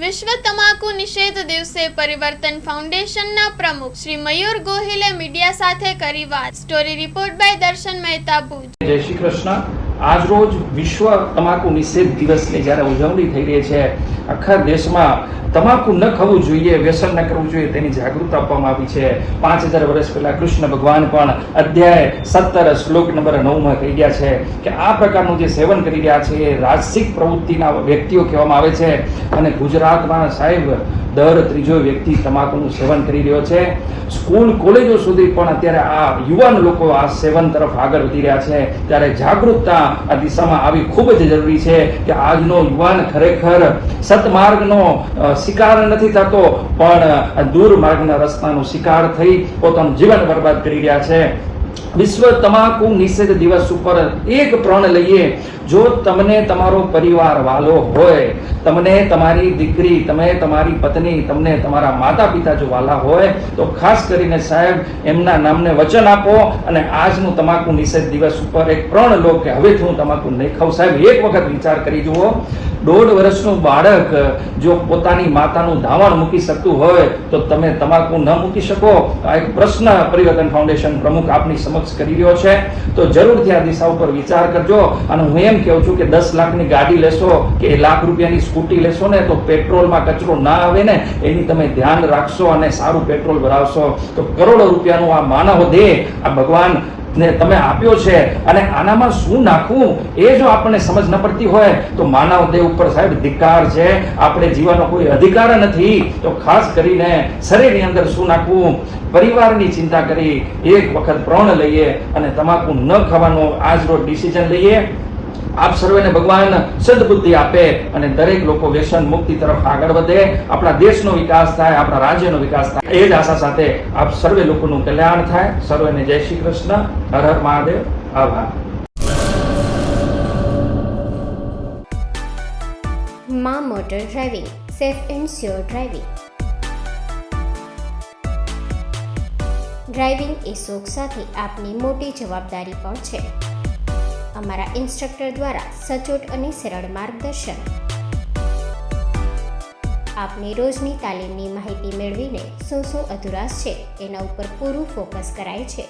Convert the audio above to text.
વિશ્વ તમાકુ નિષેધ દિવસે પરિવર્તન ફાઉન્ડેશનના પ્રમુખ શ્રી મયુર ગોહિલે મીડિયા સાથે કરી વાત. સ્ટોરી રિપોર્ટ બાય દર્શન મહેતા, ભુજ. જય શ્રી કૃષ્ણ. આજ રોજ વિશ્વ તમાકુ નિષેધ દિવસની જ્યારે ઉજવણી થઈ રહી છે, આખા દેશમાં તમાકુ ન ખાવું જોઈએ, વ્યસન ન કરવું જોઈએ, તેની જાગૃતતા આપવામાં આવી છે. 5000 વર્ષ પહેલા કૃષ્ણ ભગવાન પણ અધ્યાય 17 શ્લોક નંબર 9 કહી ગયા છે કે આ પ્રકારનું જે સેવન કરી રહ્યા છે એ રાજસિક પ્રવૃત્તિના વ્યક્તિઓ કહેવામાં આવે છે. અને ગુજરાતમાં સાહેબ દર ત્રીજો વ્યક્તિ તમાકુનું સેવન કરી રહ્યો છે. સ્કૂલ કોલેજો સુધી પણ અત્યારે આ યુવાન લોકો આ સેવન તરફ આગળ વધી રહ્યા છે. ત્યારે જાગૃતતા આ દિશામાં આવી ખૂબ જ જરૂરી છે કે આજનો યુવાન ખરેખર સતમાર્ગનો શિકાર નથી થતો, પણ દુર્માર્ગના રસ્તાનો શિકાર થઈ પોતાનું જીવન બરબાદ કરી રહ્યા છે. વિશ્વ તમાકુ નિષેધ દિવસ ઉપર એક પ્રણ લઈએ. જો તમને તમારો પરિવાર વાલો હોય, તમને તમારી દીકરી, તમે તમારી પત્ની, તમને તમારા માતા પિતા જો વાલા હોય તો ખાસ કરીને સાહેબ એમના નામને વચન આપો અને આજનું તમાકુ નિષેધ દિવસ ઉપર એક પ્રણ લો કે હવેથી હું તમાકુ નહીં ખાઉં. સાહેબ એક વખત વિચાર કરી જુઓ, 1.5 વર્ષનું બાળક જો પોતાની માતાનું ધાવણ મૂકી શકતું હોય તો તમે તમાકુ ન મૂકી શકો? આ એક પ્રશ્ન પરિવર્તન ફાઉન્ડેશન પ્રમુખ આપની સમક્ષ કરી રહ્યો છે. તો જરૂરથી આ દિશા ઉપર વિચાર કરજો. અને હું એમ કહું છું કે 10 લાખની ગાડી લેશો કે લાખ રૂપિયાની સ્કૂટી લેશો ને તો પેટ્રોલમાં કચરો ના આવે ને એની તમે ધ્યાન રાખશો અને સારું પેટ્રોલ ભરાવશો તો કરોડો રૂપિયાનું આ માનવ દેહ આ ભગવાન ને તમે આપ્યો છે અને આનામાં શું નાખવું એ જો આપણને સમજ ન પડતી હોય તો માનવ દેહ ઉપર સાહેબ ધિક્કાર છે. આપણે જીવવાનો કોઈ અધિકાર નથી. તો ખાસ કરીને શરીરની અંદર શું નાખવું, પરિવારની ચિંતા કરી એક વખત પ્રણ લઈએ અને તમાકુ ન ખાવાનો આજ રોજ ડિસિઝન લઈએ. આપ સર્વેને ભગવાન સદબુદ્ધિ આપે અને દરેક લોકો વ્યસન મુક્તિ તરફ આગળ વધે, આપણા દેશનો વિકાસ થાય, આપણા રાજ્યનો વિકાસ થાય, એ જ આશા સાથે આપ સર્વે લોકોનું કલ્યાણ થાય. સર્વેને જય શ્રી કૃષ્ણ. હર હર મહાદેવ. આભાર. માં motor driving, safe and sure driving. Driving એ શોખ સાથે આપની મોટી જવાબદારી પણ છે. અમારા ઇન્સ્ટ્રક્ટર દ્વારા સચોટ અને સરળ માર્ગદર્શન. આપની રોજની તાલીમની માહિતી મેળવીને શું અધુરાશ છે એના ઉપર પૂરું ફોકસ કરાય છે.